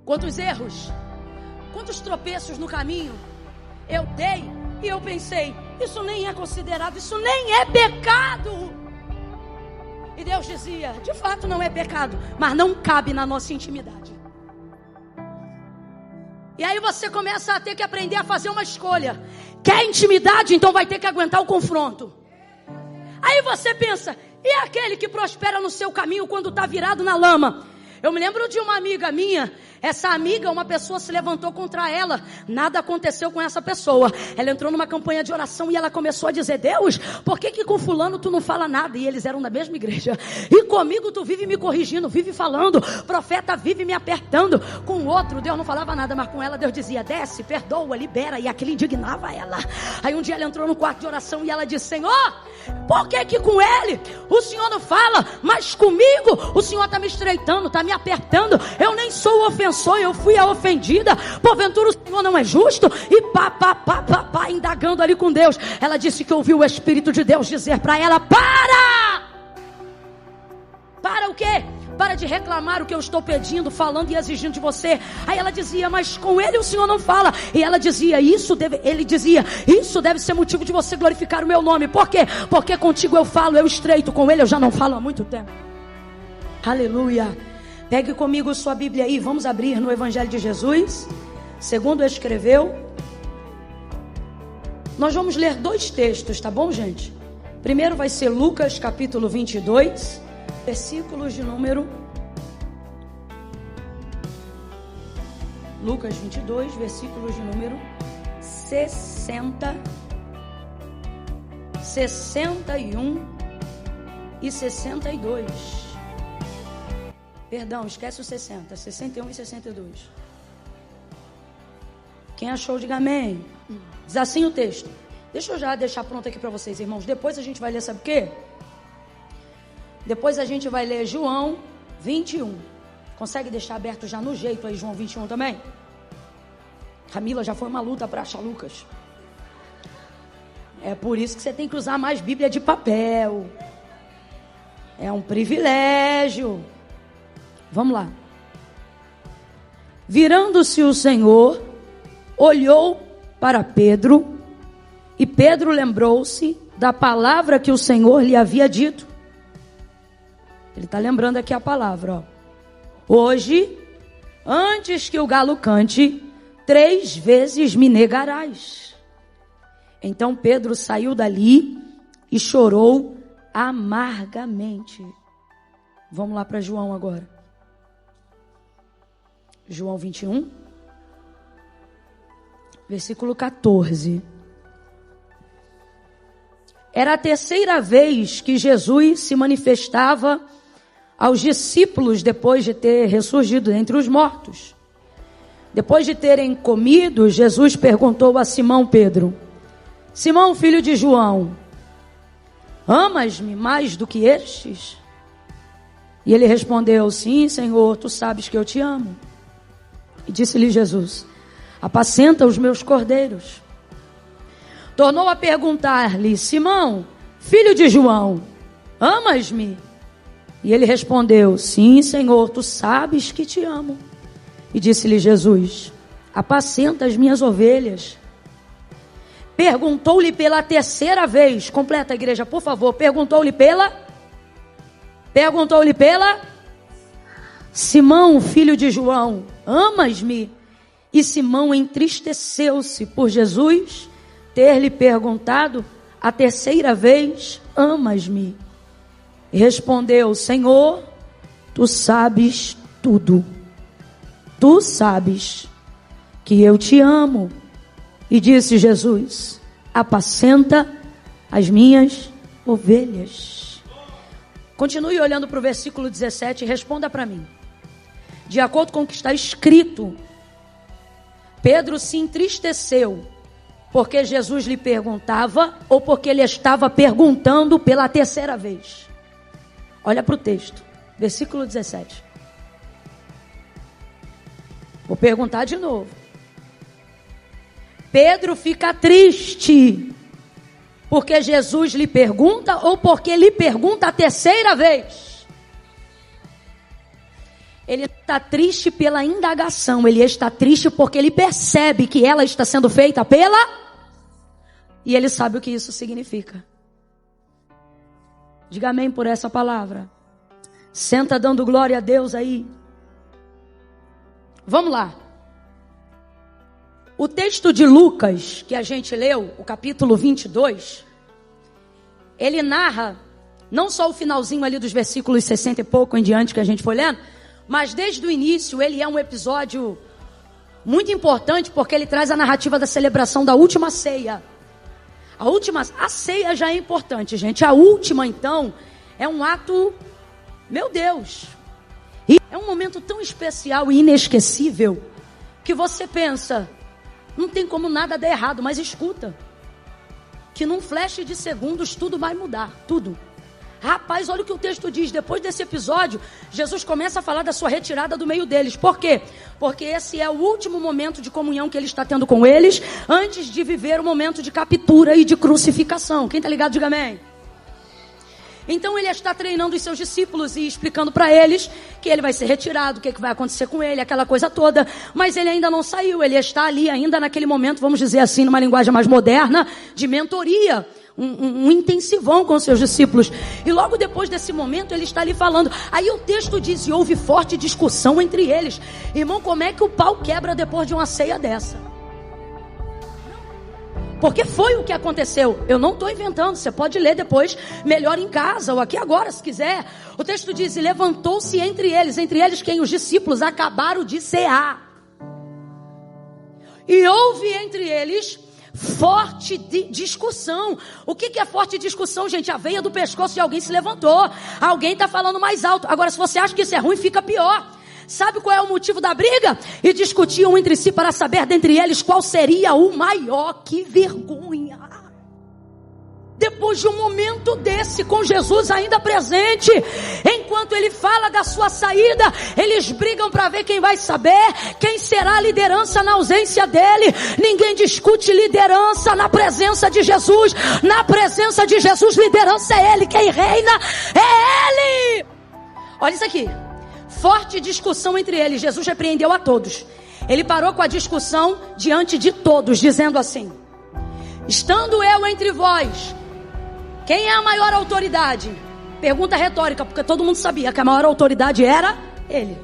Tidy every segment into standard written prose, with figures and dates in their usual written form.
quantos erros, quantos tropeços no caminho eu dei e eu pensei, isso nem é considerado, isso nem é pecado. E Deus dizia, de fato não é pecado, mas não cabe na nossa intimidade. E aí você começa a ter que aprender a fazer uma escolha. Quer intimidade? Então vai ter que aguentar o confronto. Aí você pensa, e aquele que prospera no seu caminho quando está virado na lama? Eu me lembro de uma amiga minha. Essa amiga, uma pessoa se levantou contra ela. Nada aconteceu com essa pessoa. Ela entrou numa campanha de oração e ela começou a dizer, Deus, por que com fulano tu não fala nada? E eles eram da mesma igreja. E comigo tu vive me corrigindo, vive falando. Profeta vive me apertando. Com o outro, Deus não falava nada, mas com ela Deus dizia, desce, perdoa, libera. E aquilo indignava ela. Aí um dia ela entrou no quarto de oração e ela disse, Senhor, por que com ele o Senhor não fala? Mas comigo o Senhor está me estreitando, está me apertando. Eu nem sou ofensivo. Eu fui a ofendida, porventura o Senhor não é justo? E pá, indagando ali com Deus, ela disse que ouviu o Espírito de Deus dizer para ela, para o quê? Para de reclamar o que eu estou pedindo, falando e exigindo de você. Aí ela dizia, mas com ele o Senhor não fala. E ela dizia, ele dizia, isso deve ser motivo de você glorificar o meu nome. Por quê? Porque contigo eu falo, eu estreito, com ele eu já não falo há muito tempo. Aleluia. Pegue comigo sua Bíblia aí, vamos abrir no Evangelho de Jesus, segundo escreveu. Nós vamos ler 2 textos, tá bom, gente? Primeiro vai ser Lucas capítulo 22, versículos de número... Lucas 22, versículos de número 60, 61 e 62. Perdão, esquece o 60, 61 e 62. Quem achou, diga amém. Diz assim o texto. Deixa eu já deixar pronto aqui para vocês, irmãos. Depois a gente vai ler, sabe o quê? Depois a gente vai ler João 21. Consegue deixar aberto já no jeito aí, João 21 também? Camila, já foi uma luta para achar Lucas. É por isso que você tem que usar mais Bíblia de papel. É um privilégio. Vamos lá. Virando-se o Senhor, olhou para Pedro, e Pedro lembrou-se da palavra que o Senhor lhe havia dito. Ele está lembrando aqui a palavra, ó. Hoje, antes que o galo cante, 3 vezes me negarás. Então Pedro saiu dali e chorou amargamente. Vamos lá para João agora. João 21, versículo 14. Era a 3ª vez que Jesus se manifestava aos discípulos depois de ter ressurgido entre os mortos. Depois de terem comido, Jesus perguntou a Simão Pedro, Simão, filho de João, amas-me mais do que estes? E ele respondeu, sim, Senhor, tu sabes que eu te amo. E disse-lhe Jesus, apacenta os meus cordeiros. Tornou a perguntar-lhe, Simão, filho de João, amas-me? E ele respondeu, sim, Senhor, tu sabes que te amo. E disse-lhe Jesus, apacenta as minhas ovelhas. Perguntou-lhe pela 3ª vez, completa a igreja, por favor, perguntou-lhe pela Simão, filho de João, amas-me? E Simão entristeceu-se por Jesus ter lhe perguntado a 3ª vez, amas-me? E respondeu, Senhor, tu sabes tudo. Tu sabes que eu te amo. E disse Jesus, apacenta as minhas ovelhas. Continue olhando para o versículo 17 e responda para mim. De acordo com o que está escrito, Pedro se entristeceu porque Jesus lhe perguntava ou porque ele estava perguntando pela 3ª vez. Olha para o texto, versículo 17. Vou perguntar de novo. Pedro fica triste porque Jesus lhe pergunta ou porque lhe pergunta a 3ª vez? Ele está triste pela indagação. Ele está triste porque ele percebe que ela está sendo feita pela... E ele sabe o que isso significa. Diga amém por essa palavra. Senta dando glória a Deus aí. Vamos lá. O texto de Lucas, que a gente leu, o capítulo 22, ele narra não só o finalzinho ali dos versículos 60 e pouco em diante que a gente foi lendo, mas desde o início ele é um episódio muito importante porque ele traz a narrativa da celebração da última ceia. A ceia já é importante, gente. A última, então, é um ato, meu Deus, e é um momento tão especial e inesquecível que você pensa, não tem como nada dar errado, mas escuta, que num flash de segundos tudo vai mudar, tudo. Rapaz, olha o que o texto diz. Depois desse episódio, Jesus começa a falar da sua retirada do meio deles. Por quê? Porque esse é o último momento de comunhão que ele está tendo com eles, antes de viver o momento de captura e de crucificação. Quem está ligado, diga amém. Então ele está treinando os seus discípulos e explicando para eles que ele vai ser retirado, o que vai acontecer com ele, aquela coisa toda. Mas ele ainda não saiu, ele está ali ainda naquele momento, vamos dizer assim, numa linguagem mais moderna, de mentoria. Um intensivão com seus discípulos. E logo depois desse momento ele está ali falando. Aí o texto diz, e houve forte discussão entre eles. Irmão, como é que o pau quebra depois de uma ceia dessa? Porque foi o que aconteceu. Eu não estou inventando, você pode ler depois, melhor em casa ou aqui agora, se quiser. O texto diz, e levantou-se entre eles quem? Os discípulos acabaram de cear. E houve entre eles forte discussão. O que é forte discussão, gente? A veia do pescoço de alguém se levantou. Alguém está falando mais alto. Agora, se você acha que isso é ruim, fica pior. Sabe qual é o motivo da briga? E discutiam entre si para saber dentre eles qual seria o maior. Que vergonha! Depois de um momento desse, com Jesus ainda presente, enquanto ele fala da sua saída, eles brigam para ver quem vai saber, quem será a liderança na ausência dele. Ninguém discute liderança na presença de Jesus. Na presença de Jesus, liderança é ele. Quem reina é ele. Olha isso aqui. Forte discussão entre eles. Jesus repreendeu a todos. Ele parou com a discussão diante de todos, dizendo assim: estando eu entre vós, quem é a maior autoridade? Pergunta retórica, porque todo mundo sabia que a maior autoridade era ele.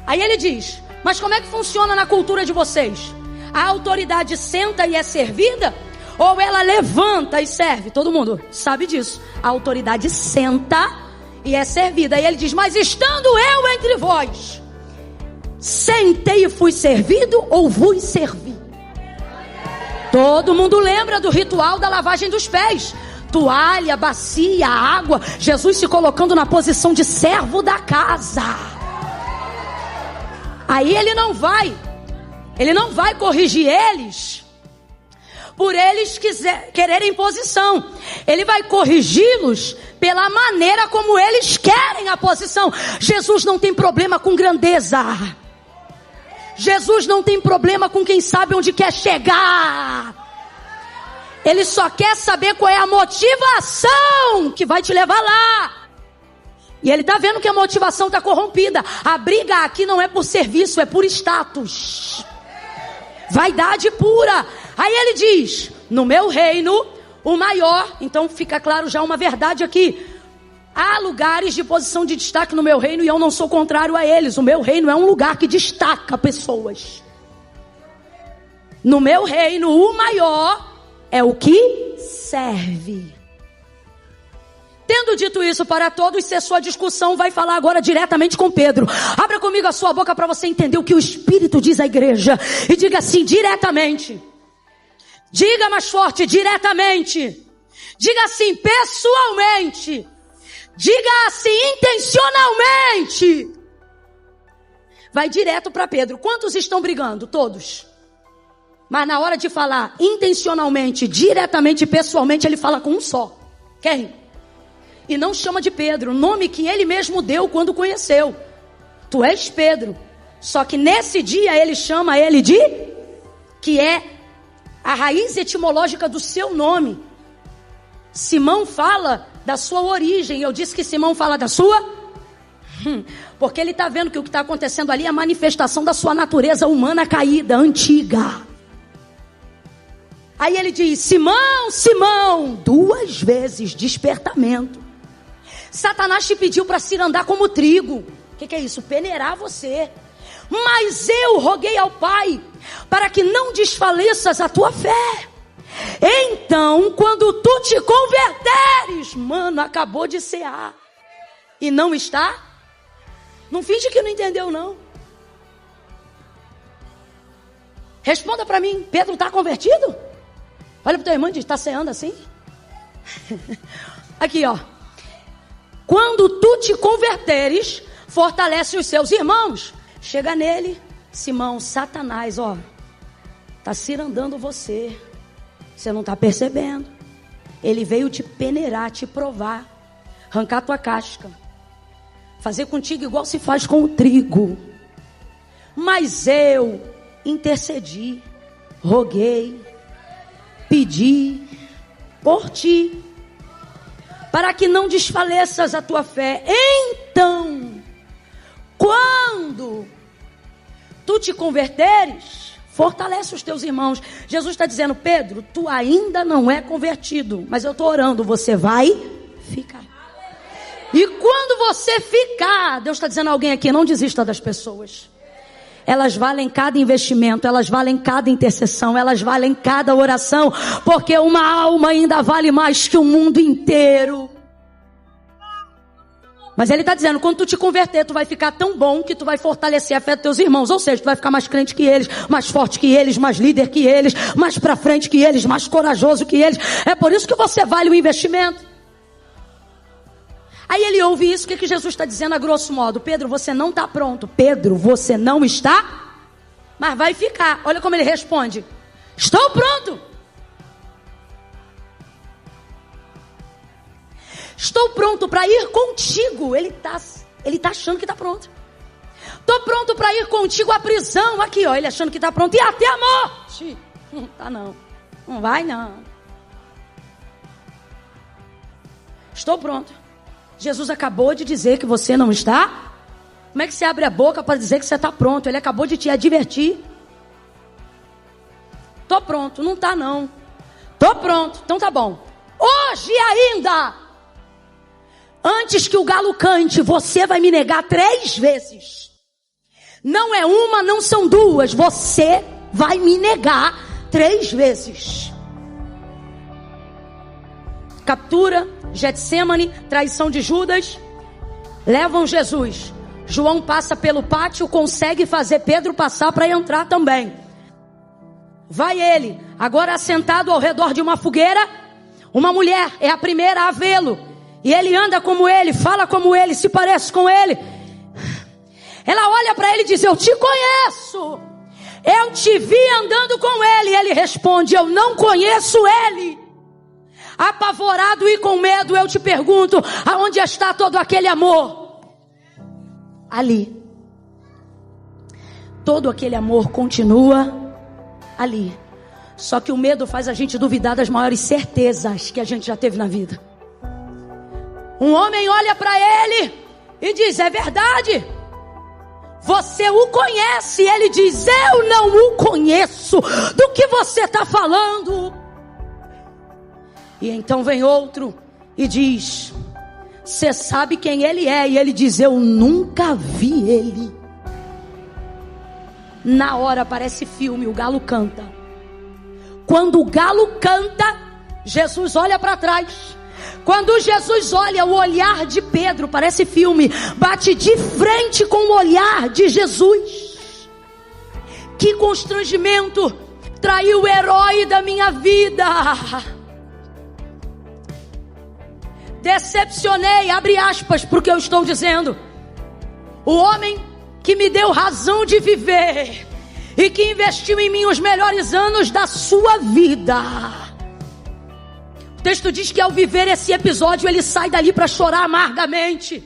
Aí ele diz, mas como é que funciona na cultura de vocês? A autoridade senta e é servida? Ou ela levanta e serve? Todo mundo sabe disso. A autoridade senta e é servida. Aí ele diz, mas estando eu entre vós, sentei e fui servido ou vos servi? Todo mundo lembra do ritual da lavagem dos pés. Toalha, bacia, água. Jesus se colocando na posição de servo da casa. Aí ele não vai corrigir eles por eles quererem posição. Ele vai corrigi-los pela maneira como eles querem a posição. Jesus não tem problema com grandeza. Jesus não tem problema com quem sabe onde quer chegar. Ele só quer saber qual é a motivação que vai te levar lá. E ele está vendo que a motivação está corrompida. A briga aqui não é por serviço, é por status. Vaidade pura. Aí ele diz, no meu reino, o maior. Então fica claro já uma verdade aqui. Há lugares de posição de destaque no meu reino e eu não sou contrário a eles. O meu reino é um lugar que destaca pessoas. No meu reino, o maior é o que serve. Tendo dito isso para todos, cessou a discussão, vai falar agora diretamente com Pedro. Abra comigo a sua boca para você entender o que o Espírito diz à igreja. E diga assim, diretamente. Diga mais forte, diretamente. Diga assim, pessoalmente. Diga assim, intencionalmente. Vai direto para Pedro. Quantos estão brigando? Todos. Mas na hora de falar intencionalmente, diretamente, pessoalmente, ele fala com um só. Quem? E não chama de Pedro, o nome que ele mesmo deu quando conheceu. Tu és Pedro. Só que nesse dia ele chama ele de, que é a raiz etimológica do seu nome. Simão fala da sua origem. Eu disse que Simão fala da sua Porque ele está vendo que o que está acontecendo ali é a manifestação da sua natureza humana caída, antiga. Aí ele diz: Simão, Simão, 2 vezes despertamento. Satanás te pediu para se andar como trigo. O que é isso? Peneirar você. Mas eu roguei ao Pai para que não desfaleças a tua fé. Então, quando tu te converteres, mano, acabou de cear. E não está? Não finge que não entendeu, não. Responda para mim, Pedro está convertido? Olha para o teu irmão e diz: está ceando assim? Aqui, ó. Quando tu te converteres, fortalece os seus irmãos. Chega nele, Simão, Satanás, ó, está cirandando você. Você não está percebendo. Ele veio te peneirar, te provar, arrancar tua casca, fazer contigo igual se faz com o trigo. Mas eu intercedi, roguei, pedi por ti, para que não desfaleças a tua fé. Então, quando tu te converteres, fortalece os teus irmãos. Jesus está dizendo: Pedro, tu ainda não é convertido, mas eu estou orando, você vai ficar. E quando você ficar, Deus está dizendo a alguém aqui: não desista das pessoas. Elas valem cada investimento, elas valem cada intercessão, elas valem cada oração, porque uma alma ainda vale mais que o mundo inteiro. Mas ele está dizendo: quando tu te converter, tu vai ficar tão bom que tu vai fortalecer a fé dos teus irmãos. Ou seja, tu vai ficar mais crente que eles, mais forte que eles, mais líder que eles, mais pra frente que eles, mais corajoso que eles. É por isso que você vale o investimento. Aí ele ouve isso, o que Jesus está dizendo a grosso modo? Pedro, você não está pronto. Pedro, você não está, mas vai ficar. Olha como ele responde: estou pronto. Estou pronto para ir contigo. Ele tá achando que está pronto. Estou pronto para ir contigo à prisão. Aqui, ó, ele achando que está pronto. E até a morte. Não tá não. Não vai não. Estou pronto. Jesus acabou de dizer que você não está. Como é que você abre a boca para dizer que você está pronto? Ele acabou de te advertir. Estou pronto. Não está não. Estou pronto. Então tá bom. Hoje ainda, antes que o galo cante, você vai me negar 3 vezes. Não é uma, não são 2. Você vai me negar 3 vezes. Captura, Getsêmani, traição de Judas. Levam Jesus. João passa pelo pátio, consegue fazer Pedro passar para entrar também. Vai ele, agora assentado ao redor de uma fogueira. Uma mulher é a primeira a vê-lo. E ele anda como ele, fala como ele, se parece com ele. Ela olha para ele e diz: eu te conheço. Eu te vi andando com ele. E ele responde: eu não conheço ele. Apavorado e com medo, eu te pergunto: aonde está todo aquele amor? Ali. Todo aquele amor continua ali. Só que o medo faz a gente duvidar das maiores certezas que a gente já teve na vida. Um homem olha para ele e diz: é verdade, você o conhece. Ele diz: eu não o conheço. Do que você está falando? E então vem outro e diz: você sabe quem ele é? E ele diz: eu nunca vi ele. Na hora parece filme, o galo canta. Quando o galo canta, Jesus olha para trás. Quando Jesus olha, o olhar de Pedro, parece filme, bate de frente com o olhar de Jesus. Que constrangimento! Traiu o herói da minha vida. Decepcionei, abre aspas, porque eu estou dizendo. O homem que me deu razão de viver e que investiu em mim os melhores anos da sua vida. O texto diz que ao viver esse episódio, ele sai dali para chorar amargamente.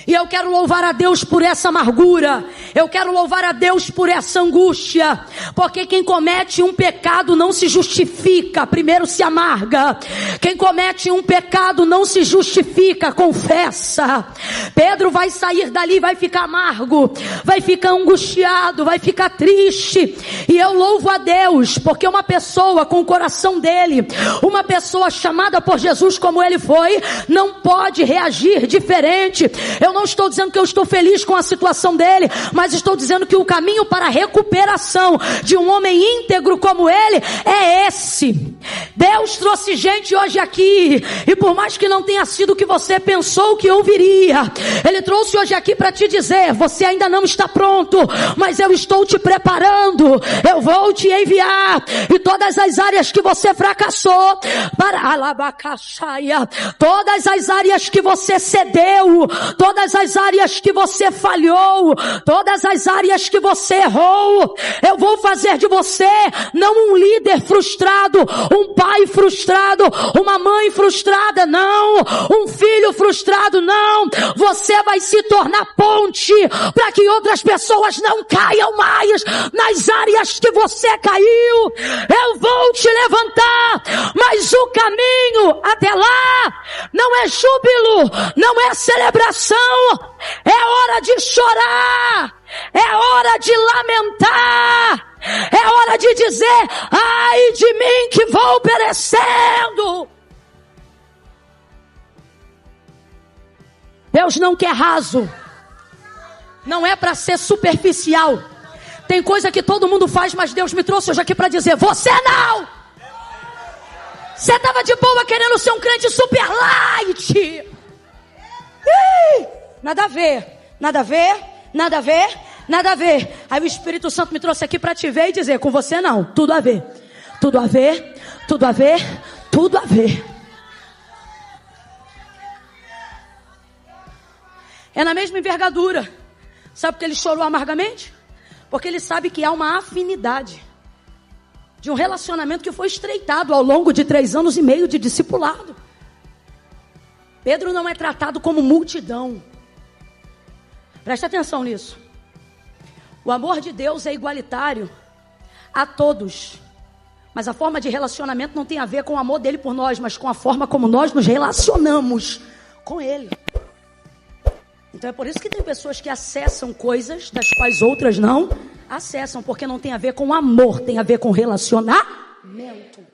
E eu quero louvar a Deus por essa amargura. Eu quero louvar a Deus por essa angústia. Porque quem comete um pecado não se justifica, primeiro se amarga. Quem comete um pecado não se justifica, confessa. Pedro vai sair dali, vai ficar amargo, vai ficar angustiado, vai ficar triste. E eu louvo a Deus, porque uma pessoa com o coração dele, uma pessoa chamada por Jesus como ele foi, não pode reagir diferente. Eu não estou dizendo que eu estou feliz com a situação dele, mas estou dizendo que o caminho para a recuperação de um homem íntegro como ele é esse. Deus trouxe gente hoje aqui, e por mais que não tenha sido o que você pensou que ouviria, Ele trouxe hoje aqui para te dizer: você ainda não está pronto, mas eu estou te preparando, eu vou te enviar, e todas as áreas que você fracassou, para alabacaxaia, todas as áreas que você cedeu, todas as áreas que você falhou, todas as áreas que você errou, eu vou fazer de você não um líder frustrado, um pai frustrado, uma mãe frustrada, não, um filho frustrado, não. Você vai se tornar ponte para que outras pessoas não caiam mais nas áreas que você caiu. Eu vou te levantar, mas o caminho até lá não é júbilo, não é celebração, é hora de chorar, é hora de lamentar, é hora de dizer: ai de mim que vou perecendo. Deus não quer raso, não é para ser superficial. Tem coisa que todo mundo faz, mas Deus me trouxe hoje aqui para dizer: você não. Você estava de boa querendo ser um crente super light. Nada a ver, nada a ver, nada a ver, nada a ver. Aí o Espírito Santo me trouxe aqui para te ver e dizer: com você não, tudo a ver, tudo a ver, tudo a ver, tudo a ver. É na mesma envergadura. Sabe por que ele chorou amargamente? Porque ele sabe que há uma afinidade de um relacionamento que foi estreitado ao longo de 3 anos e meio de discipulado. Pedro não é tratado como multidão. Presta atenção nisso. O amor de Deus é igualitário a todos. Mas a forma de relacionamento não tem a ver com o amor dele por nós, mas com a forma como nós nos relacionamos com ele. Então é por isso que tem pessoas que acessam coisas das quais outras não acessam, porque não tem a ver com amor, tem a ver com relacionamento.